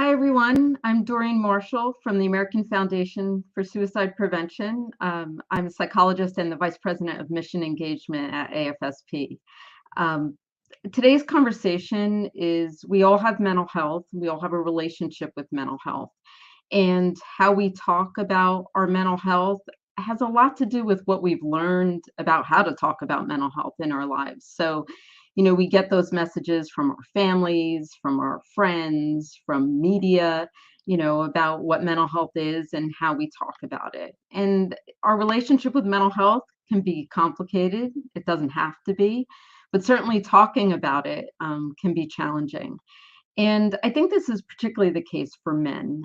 Hi, everyone. I'm Doreen Marshall from the American Foundation for Suicide Prevention. I'm a psychologist and the Vice President of Mission Engagement at AFSP. Um, Today's conversation is we all have mental health. We all have a relationship with mental health. And how we talk about our mental health has a lot to do with what we've learned about how to talk about mental health in our lives. So, we get those messages from our families, from our friends, from media, about what mental health is and how we talk about it. And our relationship with mental health can be complicated. It doesn't have to be, but certainly talking about it can be challenging. And I think this is particularly the case for men.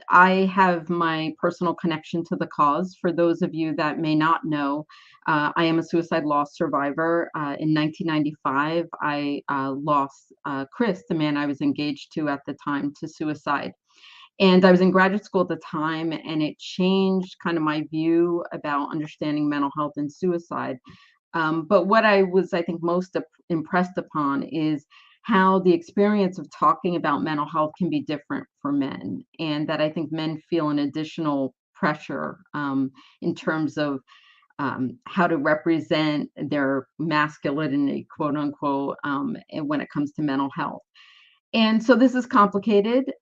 I have my personal connection to the cause. For those of you that may not know, I am a suicide loss survivor. In 1995, I lost Chris, the man I was engaged to at the time, to suicide. And I was in graduate school at the time, and it changed kind of my view about understanding mental health and suicide. But what I was, I think, most impressed upon is how the experience of talking about mental health can be different for men, and that I think men feel an additional pressure in terms of how to represent their masculinity, quote unquote, and when it comes to mental health. And so this is complicated.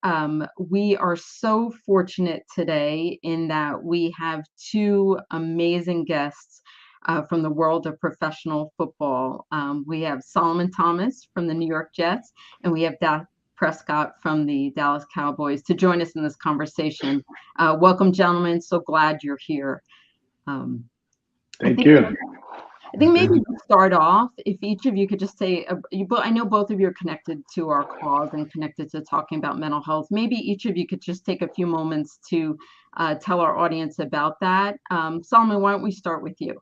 We are so fortunate today in that we have two amazing guests from the world of professional football. We have Solomon Thomas from the New York Jets, and we have Dak Prescott from the Dallas Cowboys to join us in this conversation. Welcome, gentlemen. So glad you're here. Um, I Thank think you. I think maybe to start off, if each of you could just say, I know both of you are connected to our cause and connected to talking about mental health. Maybe each of you could just take a few moments to tell our audience about that. Solomon, why don't we start with you?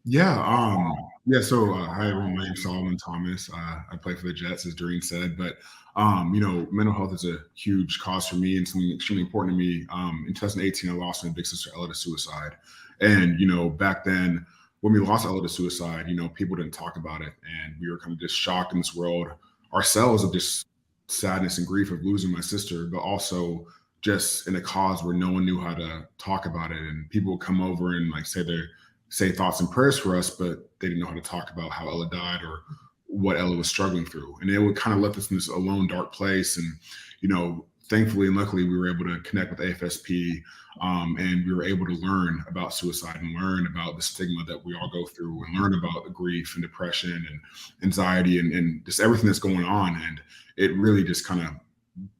Yeah. Hi everyone. My name's Solomon Thomas. I play for the Jets, as Doreen said. But mental health is a huge cause for me and something extremely important to me. In 2018, I lost my big sister Ella to suicide, and back then when we lost Ella to suicide, people didn't talk about it, and we were kind of just shocked in this world ourselves of just sadness and grief of losing my sister, but also just in a cause where no one knew how to talk about it, and people would come over and like say thoughts and prayers for us, but they didn't know how to talk about how Ella died or what Ella was struggling through. And it would kind of left us in this alone, dark place. And, thankfully and luckily, we were able to connect with AFSP, and we were able to learn about suicide and learn about the stigma that we all go through and learn about the grief and depression and anxiety and just everything that's going on. And it really just kind of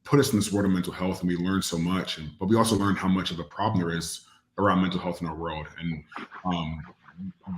put us in this world of mental health, and we learned so much. But we also learned how much of a problem there is around mental health in our world. And um,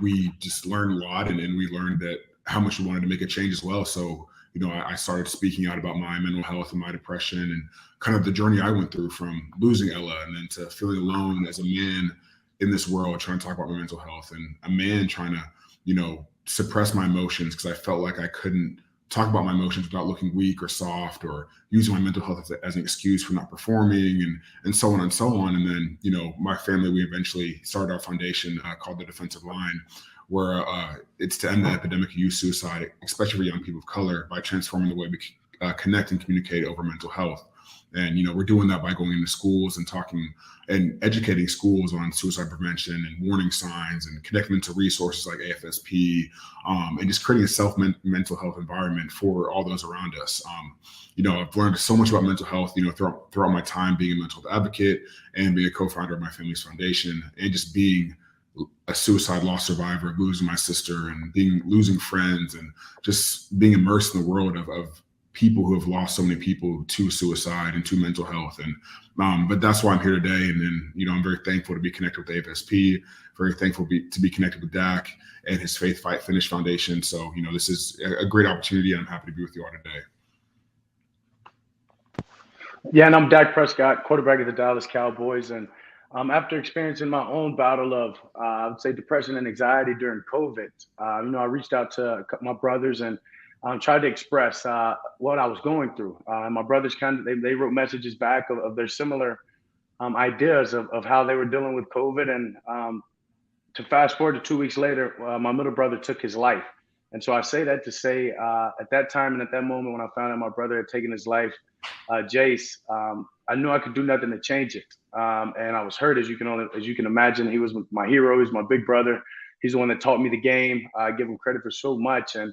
we just learned a lot, and we learned that how much we wanted to make a change as well. So, I started speaking out about my mental health and my depression and kind of the journey I went through from losing Ella and then to feeling alone as a man in this world, trying to talk about my mental health, and a man trying to, suppress my emotions because I felt like I couldn't talk about my emotions without looking weak or soft or using my mental health as an excuse for not performing and so on and so on. And then, my family, we eventually started our foundation called the Defensive Line, where it's to end the epidemic of youth suicide, especially for young people of color, by transforming the way we connect and communicate over mental health. And, we're doing that by going into schools and talking and educating schools on suicide prevention and warning signs and connecting them to resources like AFSP, and just creating a mental health environment for all those around us. I've learned so much about mental health, throughout my time being a mental health advocate and being a co-founder of my family's foundation, and just being a suicide loss survivor, of losing my sister and losing friends and just being immersed in the world of people who have lost so many people to suicide and to mental health. And but that's why I'm here today. And then, I'm very thankful to be connected with AFSP, very thankful to be connected with Dak and his Faith Fight Finish Foundation. So, this is a great opportunity, and I'm happy to be with you all today. Yeah, and I'm Dak Prescott, quarterback of the Dallas Cowboys. And after experiencing my own battle of, I would say, depression and anxiety during COVID, I reached out to my brothers and tried to express what I was going through. My brothers they wrote messages back of their similar ideas of how they were dealing with COVID. And to fast forward to 2 weeks later, my middle brother took his life. And so I say that to say, at that time and at that moment when I found out my brother had taken his life, Jace, I knew I could do nothing to change it. And I was hurt, as you can imagine. He was my hero. He's my big brother. He's the one that taught me the game. I give him credit for so much. And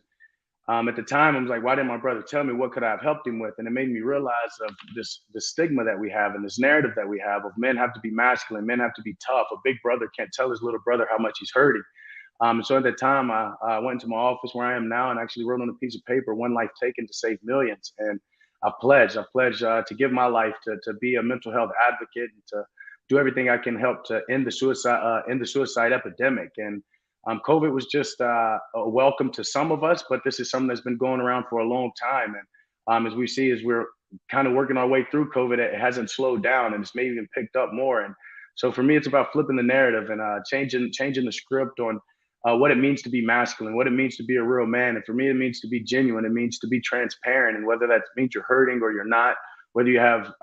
at the time, I was like, why didn't my brother tell me? What could I have helped him with? And it made me realize of the stigma that we have and this narrative that we have of men have to be masculine, men have to be tough. A big brother can't tell his little brother how much he's hurting. So at that time, I went into my office where I am now and actually wrote on a piece of paper, "One life taken to save millions." And I pledged to give my life to be a mental health advocate and to do everything I can help to end the suicide epidemic. And COVID was just a welcome to some of us, but this is something that's been going around for a long time. And as we see, as we're kind of working our way through COVID, it hasn't slowed down and it's maybe even picked up more. And so for me, it's about flipping the narrative and changing the script on what it means to be masculine, what it means to be a real man. And for me, it means to be genuine. It means to be transparent. And whether that means you're hurting or you're not, whether you have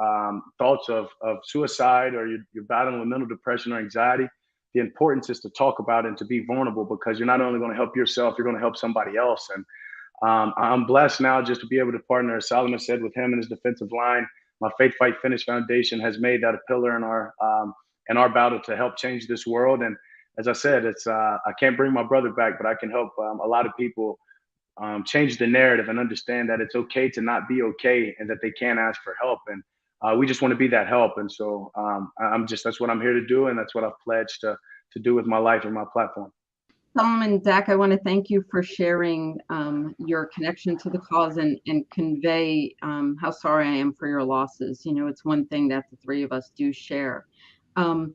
thoughts of suicide or you're battling with mental depression or anxiety, the importance is to talk about it and to be vulnerable, because you're not only going to help yourself, you're going to help somebody else. And I'm blessed now just to be able to partner, as Solomon said, with him and his defensive line. My Faith Fight Finish Foundation has made that a pillar in our battle to help change this world. And as I said, it's I can't bring my brother back, but I can help a lot of people change the narrative and understand that it's okay to not be okay and that they can ask for help. And we just want to be that help. And so that's what I'm here to do. And that's what I've pledged to do with my life and my platform. Solomon, Dak, I want to thank you for sharing your connection to the cause and convey how sorry I am for your losses. It's one thing that the three of us do share. I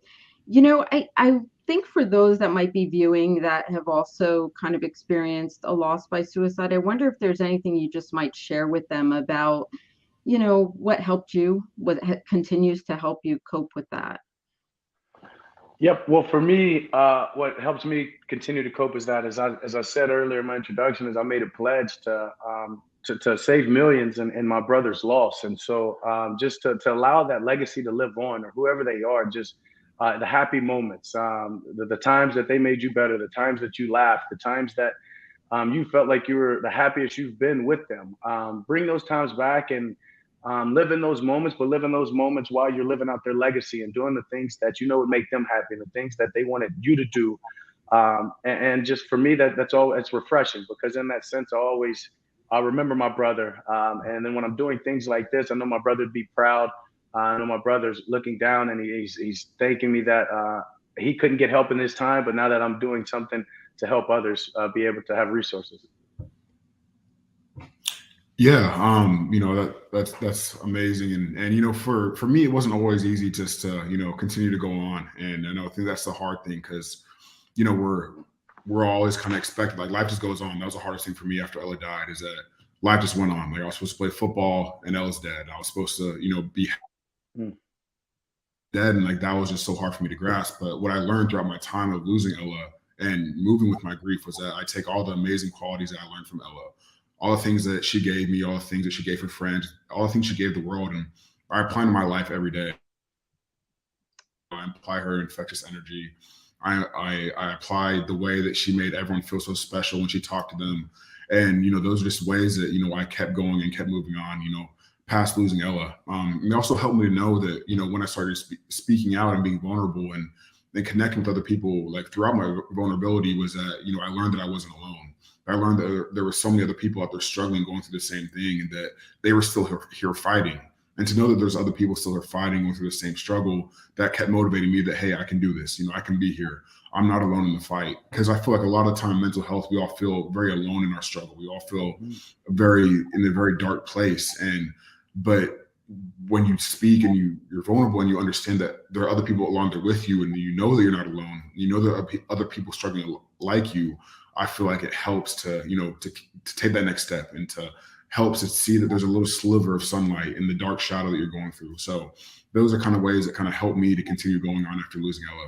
think for those that might be viewing that have also kind of experienced a loss by suicide, I wonder if there's anything you just might share with them about, what helped you, what continues to help you cope with that. Yep. Well, for me, what helps me continue to cope is that, as I said earlier in my introduction, is I made a pledge to save millions in my brother's loss. And so just to allow that legacy to live on, or whoever they are, just the happy moments, the times that they made you better, the times that you laughed, the times that you felt like you were the happiest you've been with them. Bring those times back and live in those moments, but live in those moments while you're living out their legacy and doing the things that would make them happy and the things that they wanted you to do. And just for me, that's all. It's refreshing, because in that sense, I remember my brother. And then when I'm doing things like this, I know my brother would be proud. I know my brother's looking down and he's thanking me that he couldn't get help in this time, but now that I'm doing something to help others be able to have resources. Yeah, that's amazing, and for me, it wasn't always easy just to continue to go on, and I think that's the hard thing, because we're always kind of expected, like, life just goes on. That was the hardest thing for me after Ella died, is that life just went on. Like, I was supposed to play football and Ella's dead. I was supposed to be dead, and like that was just so hard for me to grasp. But what I learned throughout my time of losing Ella and moving with my grief was that I take all the amazing qualities that I learned from Ella, all the things that she gave me, all the things that she gave her friends, all the things she gave the world, and I apply to my life every day. I apply her infectious energy. I apply the way that she made everyone feel so special when she talked to them. And, those are just ways that, I kept going and kept moving on, past losing Ella. It also helped me to know that, when I started speaking out and being vulnerable and connecting with other people, like throughout my vulnerability, was that, I learned that I wasn't alone. I learned that there were so many other people out there struggling, going through the same thing, and that they were still here fighting. And to know that there's other people still here fighting, going through the same struggle, that kept motivating me that, hey, I can do this. I can be here. I'm not alone in the fight. Because I feel like a lot of time, mental health, we all feel very alone in our struggle. We all feel in a very dark place. But when you speak and you're vulnerable and you understand that there are other people along there with you, and that you're not alone, there are other people struggling like you, I feel like it helps to take that next step and to helps to see that there's a little sliver of sunlight in the dark shadow that you're going through. So those are kind of ways that kind of help me to continue going on after losing Ella.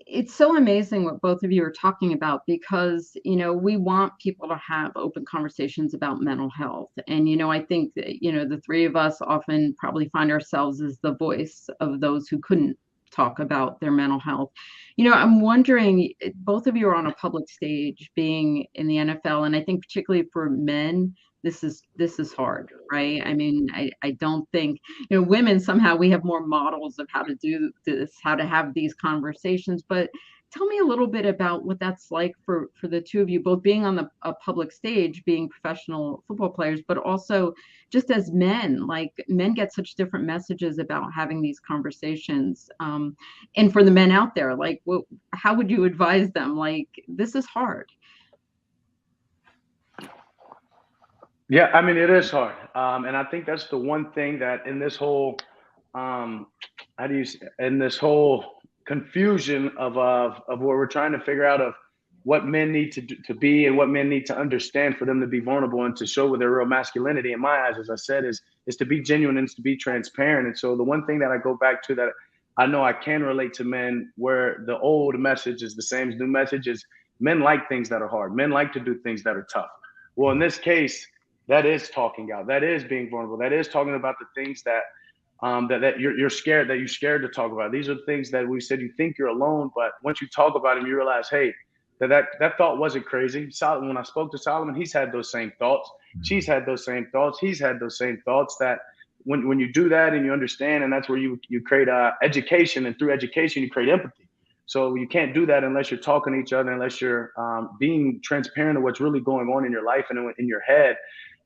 It's so amazing what both of you are talking about, because, we want people to have open conversations about mental health. And, I think that, the three of us often probably find ourselves as the voice of those who couldn't talk about their mental health. You know, I'm wondering, both of you are on a public stage being in the NFL, and I think particularly for men, this is hard, right? I mean, I don't think, you know, women somehow we have more models of how to do this, how to have these conversations, but tell me a little bit about what that's like for the two of you, both being on a public stage, being professional football players, but also just as men. Like, men get such different messages about having these conversations. And for the men out there, like, how would you advise them? Like, this is hard. Yeah, I mean, it is hard. And I think that's the one thing that in this whole, in this whole confusion of what we're trying to figure out of what men need to be and what men need to understand for them to be vulnerable and to show their real masculinity, in my eyes, as I said, is to be genuine and to be transparent. And so the one thing that I go back to that I know I can relate to men, where the old message is the same as new message, is men like things that are hard. Men like to do things that are tough. Well, in this case, that is talking out. That is being vulnerable. That is talking about the things that that you're scared, that you're scared to talk about. These are things that we said you think you're alone, but once you talk about them, you realize, hey, that thought wasn't crazy. Solomon, when I spoke to Solomon, he's had those same thoughts. She's had those same thoughts. He's had those same thoughts. That when you do that and you understand, and that's where you create education, and through education you create empathy. So you can't do that unless you're talking to each other, unless you're being transparent of what's really going on in your life and in your head.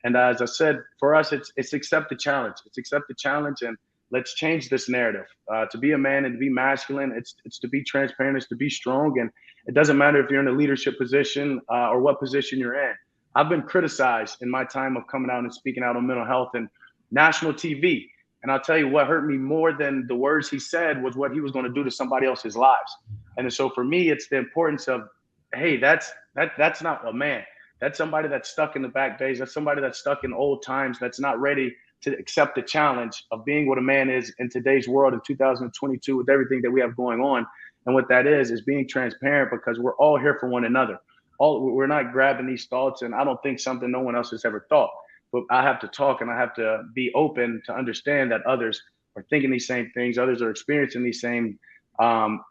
And as I said, for us, it's accept the challenge. It's accept the challenge, and let's change this narrative. To be a man and to be masculine, it's to be transparent, it's to be strong. And it doesn't matter if you're in a leadership position or what position you're in. I've been criticized in my time of coming out and speaking out on mental health and national TV. And I'll tell you what hurt me more than the words he said was what he was going to do to somebody else's lives. And so for me, it's the importance of, hey, that's not a man. That's somebody that's stuck in the back days. That's somebody that's stuck in old times, that's not ready to accept the challenge of being what a man is in today's world in 2022 with everything that we have going on. And what that is being transparent, because we're all here for one another. We're not grabbing these thoughts, and I don't think something no one else has ever thought. But I have to talk, and I have to be open to understand that others are thinking these same things. Others are experiencing these same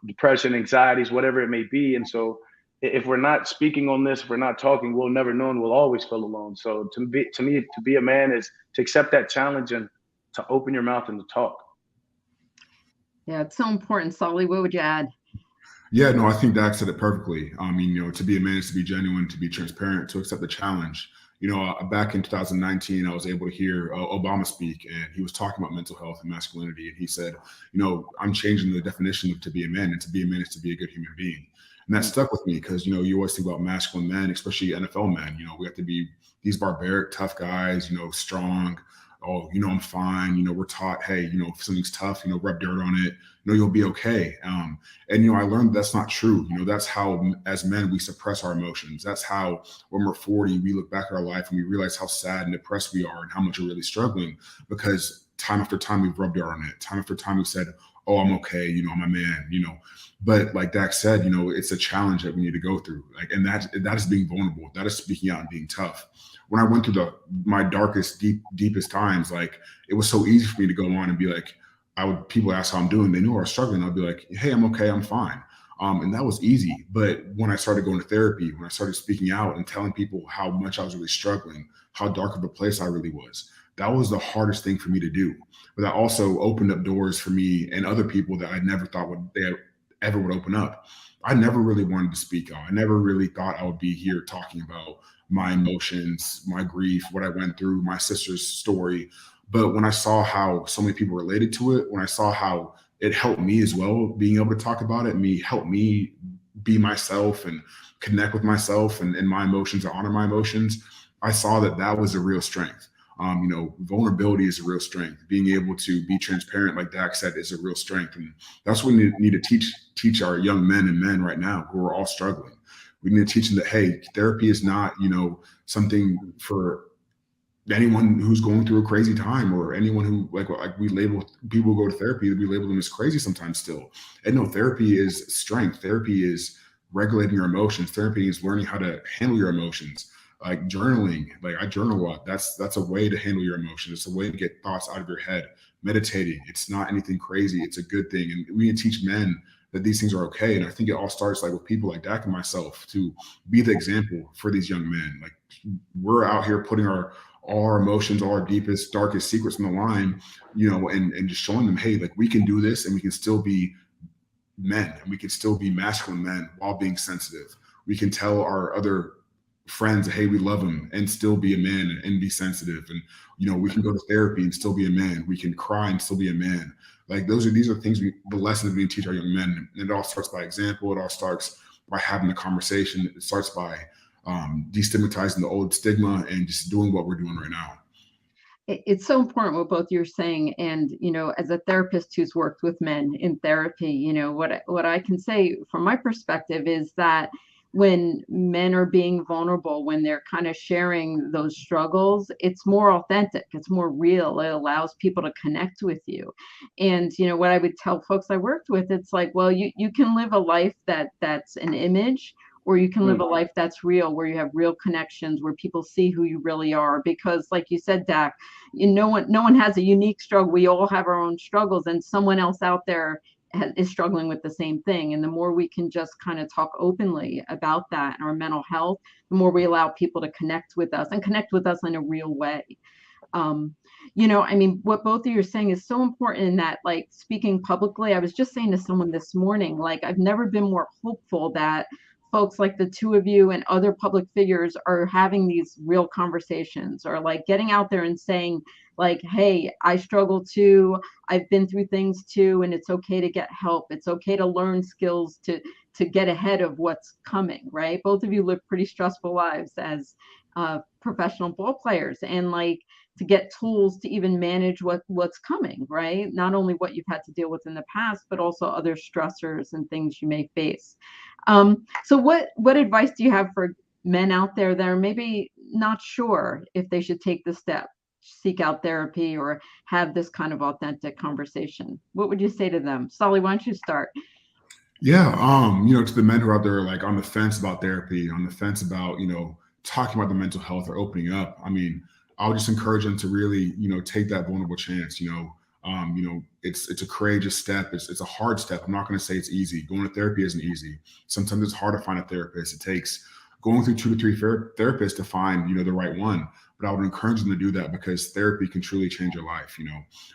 depression, anxieties, whatever it may be. And so if we're not speaking on this, if we're not talking, we'll never know, and we'll always feel alone. So to me, to be a man is to accept that challenge and to open your mouth and to talk. Yeah, it's so important. Solly, what would you add? Yeah, no, I think Dak said it perfectly. I mean, you know, to be a man is to be genuine, to be transparent, to accept the challenge. You know, back in 2019, I was able to hear Obama speak, and he was talking about mental health and masculinity. And he said, you know, I'm changing the definition of to be a man, and to be a man is to be a good human being. And that stuck with me because, you know, you always think about masculine men, especially NFL men. You know, we have to be these barbaric, tough guys, you know, strong. Oh, you know, I'm fine. You know, we're taught, hey, you know, if something's tough, you know, rub dirt on it. You know, you'll be okay. And, you know, I learned that's not true. You know, that's how, as men, we suppress our emotions. That's how, when we're 40, we look back at our life and we realize how sad and depressed we are and how much we're really struggling, because time after time we've rubbed dirt on it. Time after time we've said, oh, I'm okay. You know, I'm a man, you know. But like Dak said, you know, it's a challenge that we need to go through. Like, and that is being vulnerable. That is speaking out and being tough. When I went through my darkest, deepest times, like, it was so easy for me to go on and be like, people ask how I'm doing. They know I was struggling. I'd be like, hey, I'm okay. I'm fine. And that was easy. But when I started going to therapy, when I started speaking out and telling people how much I was really struggling, how dark of a place I really was, that was the hardest thing for me to do. But that also opened up doors for me and other people that I never thought they ever would open up. I never really wanted to speak out. I never really thought I would be here talking about my emotions, my grief, what I went through, my sister's story. But when I saw how so many people related to it, when I saw how it helped me as well, being able to talk about it, helped me be myself and connect with myself and my emotions, and honor my emotions, I saw that was a real strength. You know, vulnerability is a real strength. Being able to be transparent, like Dak said, is a real strength. And that's what we need to teach our young men and men right now who are all struggling. We need to teach them that, hey, therapy is not, you know, something for anyone who's going through a crazy time, or anyone who like we label people who go to therapy, we label them as crazy sometimes still. And no, therapy is strength. Therapy is regulating your emotions. Therapy is learning how to handle your emotions. like journaling. Like I journal a lot. That's a way to handle your emotions. It's a way to get thoughts out of your head. Meditating, it's not anything crazy. It's a good thing. And we need to teach men that these things are okay. And I think it all starts like with people like Dak and myself to be the example for these young men. Like we're out here putting all our emotions, all our deepest, darkest secrets on the line, and just showing them, hey, like we can do this and we can still be men and we can still be masculine men while being sensitive. We can tell our other friends, hey, we love them and still be a man and be sensitive. And, we can go to therapy and still be a man. We can cry and still be a man. Like these are things the lessons we teach our young men. And it all starts by example. It all starts by having a conversation. It starts by destigmatizing the old stigma and just doing what we're doing right now. It's so important what both you're saying. And, as a therapist who's worked with men in therapy, what I can say from my perspective is that when men are being vulnerable, when they're kind of sharing those struggles, it's more authentic, it's more real. It allows people to connect with you. And, what I would tell folks I worked with, it's like, well, you can live a life that's an image, or you can live a life that's real, where you have real connections, where people see who you really are. Because like you said, Dak, no one has a unique struggle. We all have our own struggles, and someone else out there is struggling with the same thing. And the more we can just kind of talk openly about that and our mental health, the more we allow people to connect with us in a real way. What both of you are saying is so important, in that, like, speaking publicly, I was just saying to someone this morning, like, I've never been more hopeful that folks like the two of you and other public figures are having these real conversations, or like getting out there and saying, like, hey, I struggle too. I've been through things too, and it's okay to get help. It's okay to learn skills to get ahead of what's coming, right? Both of you live pretty stressful lives as professional ball players, and like to get tools to even manage what's coming, right? Not only what you've had to deal with in the past, but also other stressors and things you may face. So what advice do you have for men out there that are maybe not sure if they should take the step, seek out therapy, or have this kind of authentic conversation? What would you say to them? Sully, why don't you start? Yeah. To the men who are out there, like on the fence about therapy, on the fence about, talking about the mental health or opening up. I mean, I would just encourage them to really, take that vulnerable chance. It's a courageous step. It's a hard step. I'm not going to say it's easy. Going to therapy isn't easy. Sometimes it's hard to find a therapist. It takes going through 2 to 3 therapists to find, the right one. But I would encourage them to do that, because therapy can truly change your life.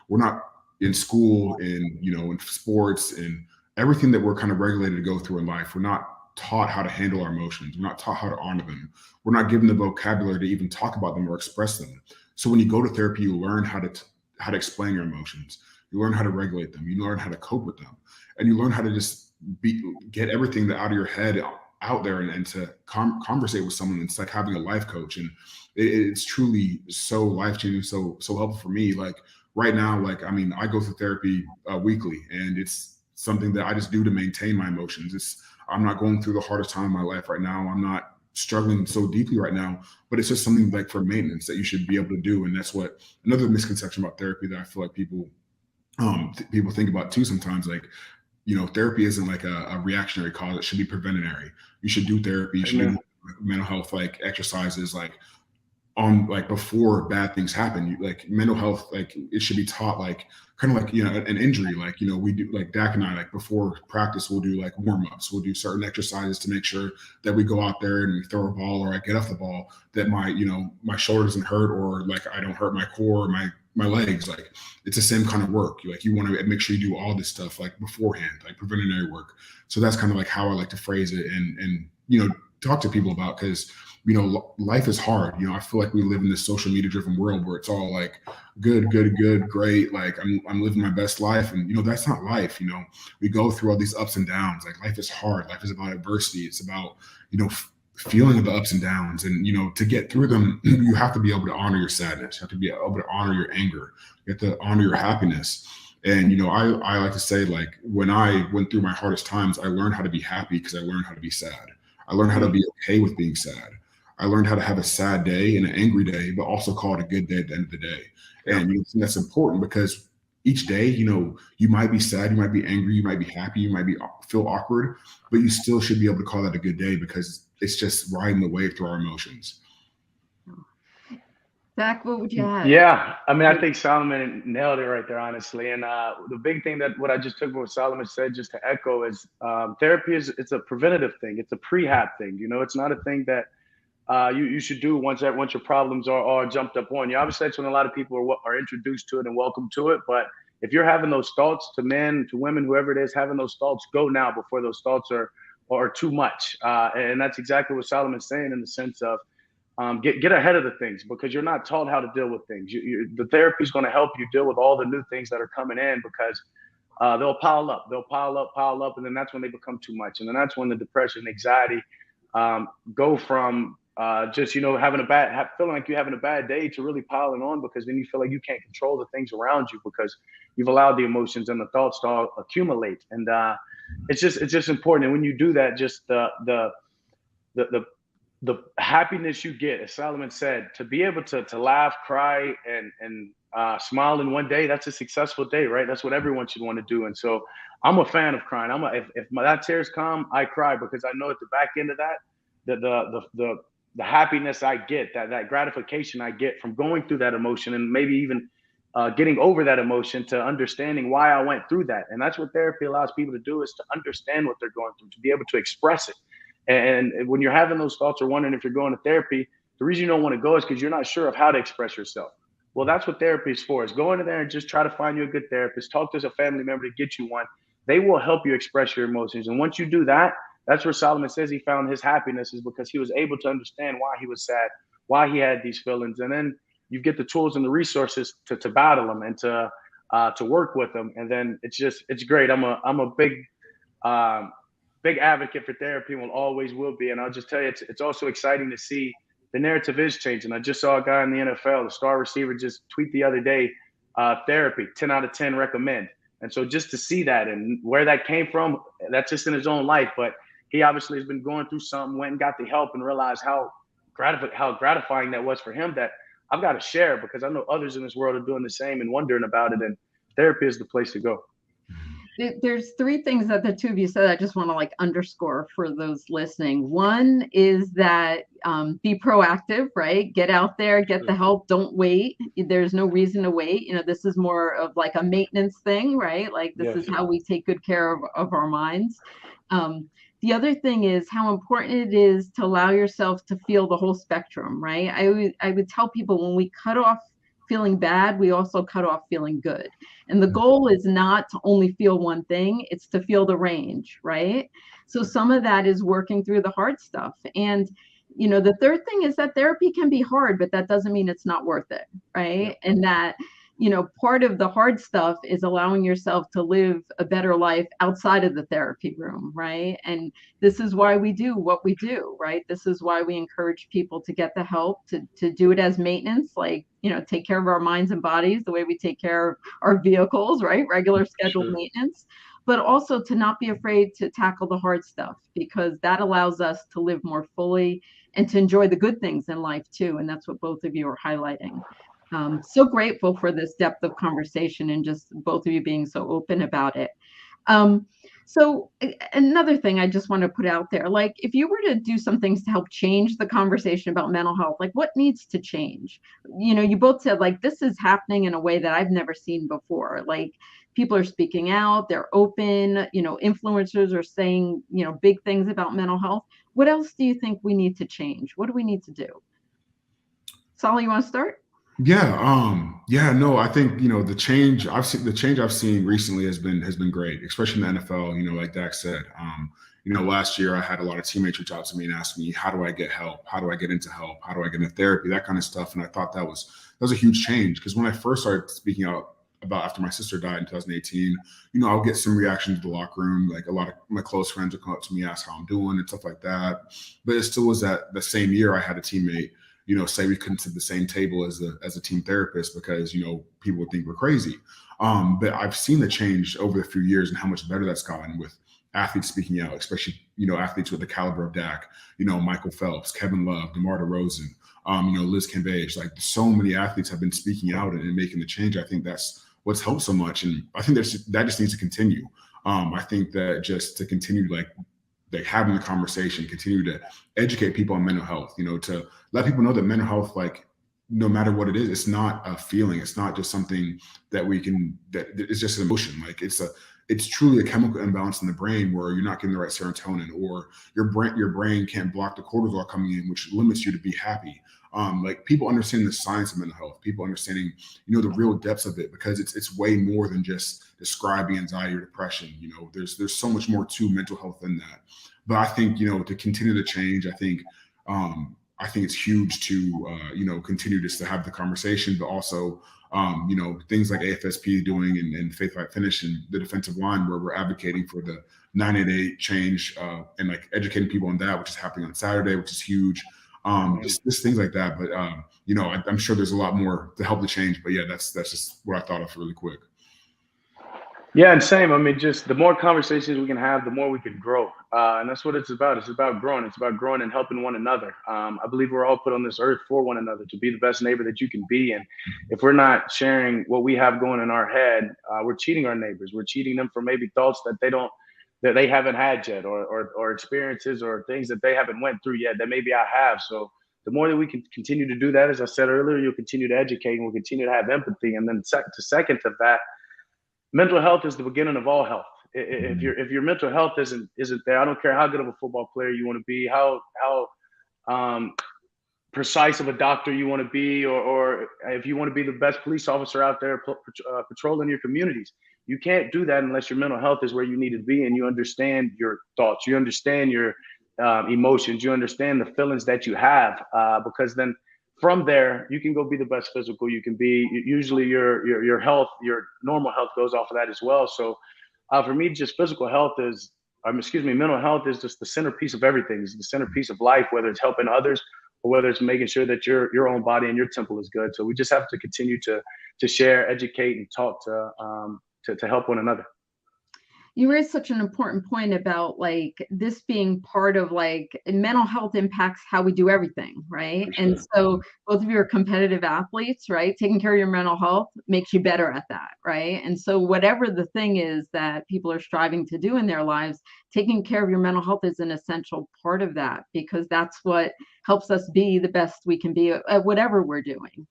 We're not in school and, in sports and everything that we're kind of regulated to go through in life. We're not taught how to handle our emotions. We're not taught how to honor them. We're not given the vocabulary to even talk about them or express them. So when you go to therapy, you learn how to explain your emotions. You learn how to regulate them. You learn how to cope with them, and you learn how to just get everything that out of your head out there and to conversate with someone. It's like having a life coach, and it's truly so life-changing, so helpful for me. Like right now, I go through therapy weekly, and it's something that I just do to maintain my emotions. I'm not going through the hardest time in my life right now. I'm not struggling so deeply right now, but it's just something like for maintenance that you should be able to do. And that's what another misconception about therapy that I feel like people think about too sometimes. Like, therapy isn't like a reactionary cause. It should be preventative. You should do therapy. You should do mental health, like exercises, before bad things happen. Mental health, it should be taught, kind of an injury. We do, Dak and I, before practice, we'll do warm-ups. We'll do certain exercises to make sure that we go out there and we throw a ball, or I get off the ball, that my shoulder doesn't hurt, or I don't hurt my core or my legs. It's the same kind of work. You want to make sure you do all this stuff beforehand, preventative work. So that's kind of how I like to phrase it and talk to people about, because life is hard. I feel like we live in this social media driven world where it's all good, great. I'm living my best life. And, that's not life. We go through all these ups and downs. Life is hard. Life is about adversity. It's about, feeling the ups and downs. And, to get through them, you have to be able to honor your sadness. You have to be able to honor your anger. You have to honor your happiness. And, I like to say, when I went through my hardest times, I learned how to be happy because I learned how to be sad. I learned how to be okay with being sad. I learned how to have a sad day and an angry day, but also call it a good day at the end of the day. And that's important, because each day, you might be sad, you might be angry, you might be happy, you might feel awkward, but you still should be able to call that a good day, because it's just riding the wave through our emotions. Dak, what would you add? Yeah, I mean, I think Solomon nailed it right there, honestly. And the big thing that what I just took what Solomon said, just to echo, is therapy it's a preventative thing. It's a prehab thing. You know, it's not a thing that you should do once your problems are jumped up on you. Obviously, that's when a lot of people are introduced to it and welcome to it. But if you're having those thoughts, to men, to women, whoever it is, having those thoughts, go now before those thoughts are too much. And that's exactly what Solomon's saying, in the sense of get ahead of the things, because you're not taught how to deal with things. The therapy is going to help you deal with all the new things that are coming in, because they'll pile up, and then that's when they become too much, and then that's when the depression, anxiety go from just feeling like you're having a bad day to really piling on, because then you feel like you can't control the things around you because you've allowed the emotions and the thoughts to accumulate. And it's just important. And when you do that, just the happiness you get, as Solomon said, to be able to laugh, cry, and smile in one day, that's a successful day, right? That's what everyone should want to do. And so I'm a fan of crying. If my tears come, I cry, because I know at the back end of that, the happiness I get, that gratification I get from going through that emotion, and maybe even getting over that emotion, to understanding why I went through that. And that's what therapy allows people to do, is to understand what they're going through, to be able to express it. And when you're having those thoughts or wondering if you're going to therapy, the reason you don't want to go is because you're not sure of how to express yourself. Well, that's what therapy is for, is go into there and just try to find you a good therapist. Talk to a family member to get you one. They will help you express your emotions. And once you do that, that's where Solomon says he found his happiness, is because he was able to understand why he was sad, why he had these feelings. And then you get the tools and the resources to battle them and to work with them. And then it's great. I'm a big advocate for therapy, and will always will be. And I'll just tell you, it's also exciting to see the narrative is changing. I just saw a guy in the NFL, the star receiver, just tweet the other day, therapy, 10 out of 10 recommend. And so just to see that and where that came from, that's just in his own life. But he obviously has been going through something, went and got the help, and realized how gratifying that was for him, that I've got to share, because I know others in this world are doing the same and wondering about it. And therapy is the place to go. There's three things that the two of you said I just want to underscore for those listening. One is that be proactive, right? Get out there, get the help. Don't wait. There's no reason to wait. This is more of like a maintenance thing, right? Like this is how we take good care of our minds. The other thing is how important it is to allow yourself to feel the whole spectrum, right? I would tell people, when we cut off feeling bad, we also cut off feeling good. And the goal is not to only feel one thing, it's to feel the range, right? So some of that is working through the hard stuff. And, the third thing is that therapy can be hard, but that doesn't mean it's not worth it, right? And that, part of the hard stuff is allowing yourself to live a better life outside of the therapy room, right? And this is why we do what we do, right? This is why we encourage people to get the help, to do it as maintenance, like, take care of our minds and bodies the way we take care of our vehicles, right? Regular scheduled maintenance, but also to not be afraid to tackle the hard stuff, because that allows us to live more fully and to enjoy the good things in life too. And that's what both of you are highlighting. So grateful for this depth of conversation and just both of you being so open about it. So another thing I just want to put out there, like if you were to do some things to help change the conversation about mental health, like what needs to change? You both said like this is happening in a way that I've never seen before. Like people are speaking out, they're open, influencers are saying, big things about mental health. What else do you think we need to change? What do we need to do? Sally, you want to start? No, I think, the change I've seen recently has been great, especially in the NFL, like Dak said. Last year I had a lot of teammates reach out to me and ask me, how do I get help? How do I get into help? How do I get into therapy? That kind of stuff. And I thought that was a huge change, because when I first started speaking out about after my sister died in 2018, I'll get some reaction to the locker room. Like a lot of my close friends would come up to me, ask how I'm doing and stuff like that. But it still was that the same year I had a teammate say we couldn't sit at the same table as a team therapist because, people would think we're crazy. But I've seen the change over the few years and how much better that's gotten with athletes speaking out, especially, athletes with the caliber of Dak, Michael Phelps, Kevin Love, DeMar DeRozan, Liz Cambage. Like so many athletes have been speaking out and making the change. I think that's what's helped so much. And I think that just needs to continue. I think that just to continue like having the conversation, continue to educate people on mental health, to let people know that mental health, like no matter what it is, it's not a feeling. It's not just something that it's just an emotion. Like it's truly a chemical imbalance in the brain where you're not getting the right serotonin, or your brain can't block the cortisol coming in, which limits you to be happy. Like people understanding the science of mental health, people understanding, the real depths of it, because it's way more than just describing anxiety or depression. There's so much more to mental health than that. But I think, to continue to change, I think it's huge to, continue just to have the conversation, but also, things like AFSP doing and Faith Fight Finish and the defensive line, where we're advocating for the 988 change and like educating people on that, which is happening on Saturday, which is huge. Just things like that. But, I'm sure there's a lot more to help the change. But yeah, that's just what I thought of really quick. Yeah, and same. I mean, just the more conversations we can have, the more we can grow. And that's what it's about. It's about growing. It's about growing and helping one another. I believe we're all put on this earth for one another, to be the best neighbor that you can be. And if we're not sharing what we have going in our head, we're cheating our neighbors. We're cheating them for maybe thoughts that they haven't had yet, or experiences or things that they haven't went through yet that maybe I have. So the more that we can continue to do that, as I said earlier, you'll continue to educate and we'll continue to have empathy. And then second to that, mental health is the beginning of all health. If your mental health isn't there, I don't care how good of a football player you want to be, how precise of a doctor you want to be, or if you want to be the best police officer out there patrolling your communities. You can't do that unless your mental health is where you need to be and you understand your thoughts, you understand your emotions, you understand the feelings that you have, because then from there, you can go be the best physical you can be. Usually your health, your normal health goes off of that as well. So for me, just mental health is just the centerpiece of everything. It's the centerpiece of life, whether it's helping others or whether it's making sure that your own body and your temple is good. So we just have to continue to share, educate, and talk to help one another. You raised such an important point about like this being part of like mental health impacts how we do everything, right? For sure. And so both of you are competitive athletes, right? Taking care of your mental health makes you better at that, right? And so whatever the thing is that people are striving to do in their lives, taking care of your mental health is an essential part of that, because that's what helps us be the best we can be at whatever we're doing.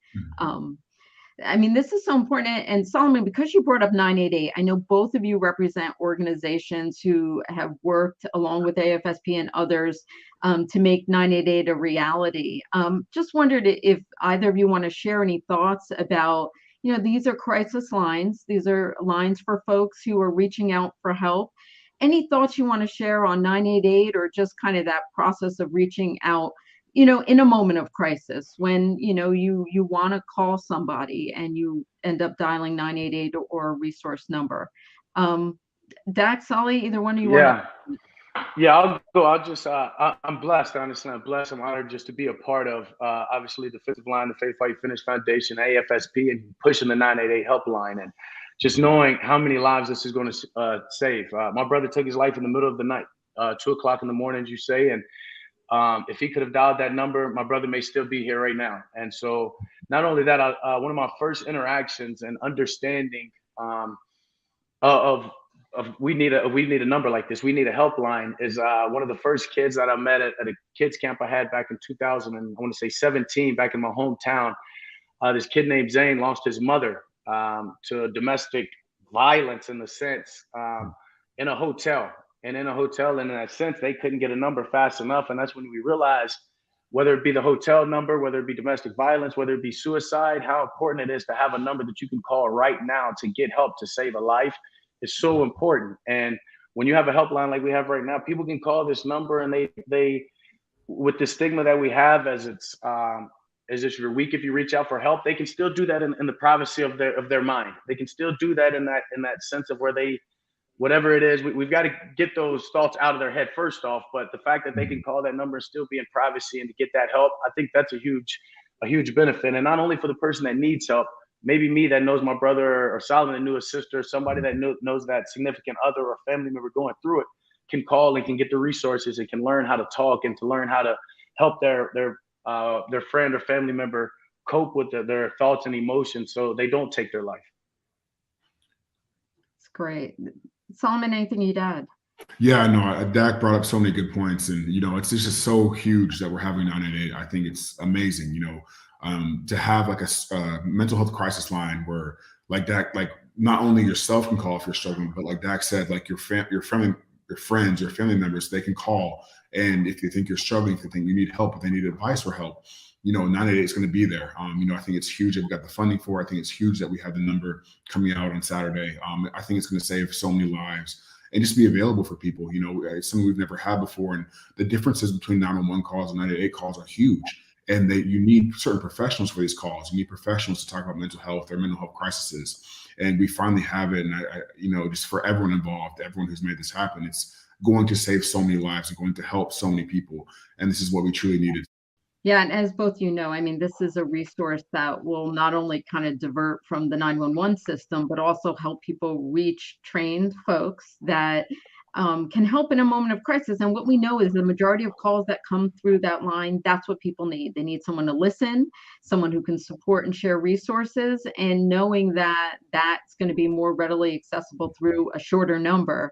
I mean, this is so important. And Solomon, because you brought up 988, I know both of you represent organizations who have worked along with AFSP and others to make 988 a reality. Just wondered if either of you want to share any thoughts about, these are crisis lines. These are lines for folks who are reaching out for help. Any thoughts you want to share on 988, or just kind of that process of reaching out, in a moment of crisis when, you want to call somebody and you end up dialing 988 or a resource number. Dak, Solly, either one of you want to? Yeah, I'll go. I'm blessed, honestly. I'm blessed. I'm honored just to be a part of, obviously, the Defensive Line, the Faith Fight Finish Foundation, AFSP, and pushing the 988 helpline, and just knowing how many lives this is going to save. My brother took his life in the middle of the night, 2:00 in the morning, as you say, and if he could have dialed that number, my brother may still be here right now. And so not only that, one of my first interactions and understanding of we need a number like this, we need a helpline, is one of the first kids that I met at a kids camp I had back in 2017, back in my hometown. This kid named Zane lost his mother to domestic violence, in the sense, in a hotel. And in a hotel, and in that sense, they couldn't get a number fast enough. And that's when we realized, whether it be the hotel number, whether it be domestic violence, whether it be suicide, how important it is to have a number that you can call right now to get help to save a life is so important. And when you have a helpline like we have right now, people can call this number, and they with the stigma that we have, as if you're weak if you reach out for help, they can still do that in the privacy of their mind. They can still do that in that sense of where they, whatever it is, we've got to get those thoughts out of their head first off. But the fact that they can call that number and still be in privacy and to get that help, I think that's a huge benefit. And not only for the person that needs help, maybe me that knows my brother, or Solomon that knew his sister, somebody that knows that significant other or family member going through it, can call and can get the resources and can learn how to talk and to learn how to help their friend or family member cope with their thoughts and emotions so they don't take their life. It's great. Solomon, anything you'd add? Yeah, no, Dak brought up so many good points, and it's just so huge that we're having 988. I think it's amazing. To have like a mental health crisis line where like Dak, like not only yourself can call if you're struggling, but like Dak said, like your friends, your family members, they can call. And if you think you're struggling, if you think you need help, if they need advice or help, 988 is going to be there. I think it's huge that we got the funding for it. I think it's huge that we have the number coming out on Saturday. I think it's going to save so many lives and just be available for people. It's something we've never had before. And the differences between 911 calls and 988 calls are huge. And you need certain professionals for these calls. You need professionals to talk about mental health or mental health crises. And we finally have it. And just for everyone involved, everyone who's made this happen, it's going to save so many lives and going to help so many people. And this is what we truly needed. Yeah, and as both I mean, this is a resource that will not only kind of divert from the 911 system, but also help people reach trained folks that can help in a moment of crisis. And what we know is the majority of calls that come through that line, that's what people need. They need someone to listen, someone who can support and share resources, and knowing that that's going to be more readily accessible through a shorter number.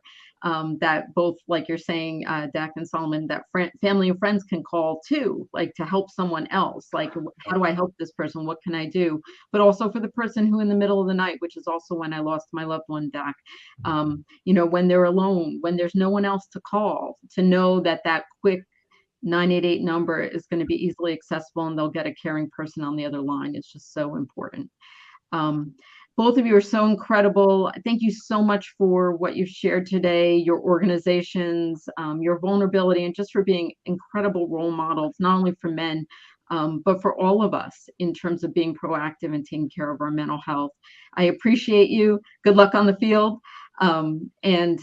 That both, like you're saying, Dak and Solomon, that family and friends can call too, like to help someone else. Like, how do I help this person? What can I do? But also for the person who in the middle of the night, which is also when I lost my loved one, Dak, when they're alone, when there's no one else to call, to know that quick 988 number is going to be easily accessible and they'll get a caring person on the other line. It's just so important. Both of you are so incredible. Thank you so much for what you've shared today, your organizations, your vulnerability, and just for being incredible role models, not only for men, but for all of us in terms of being proactive and taking care of our mental health. I appreciate you. Good luck on the field. And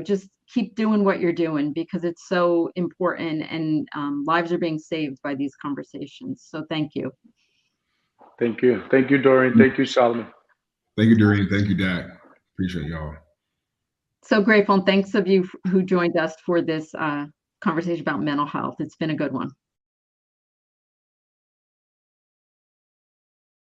just keep doing what you're doing because it's so important and lives are being saved by these conversations. So thank you. Thank you. Thank you, Doreen. Thank you, Solomon. Thank you, Doreen. Thank you, Dak. Appreciate y'all. So grateful. And thanks of you who joined us for this conversation about mental health. It's been a good one.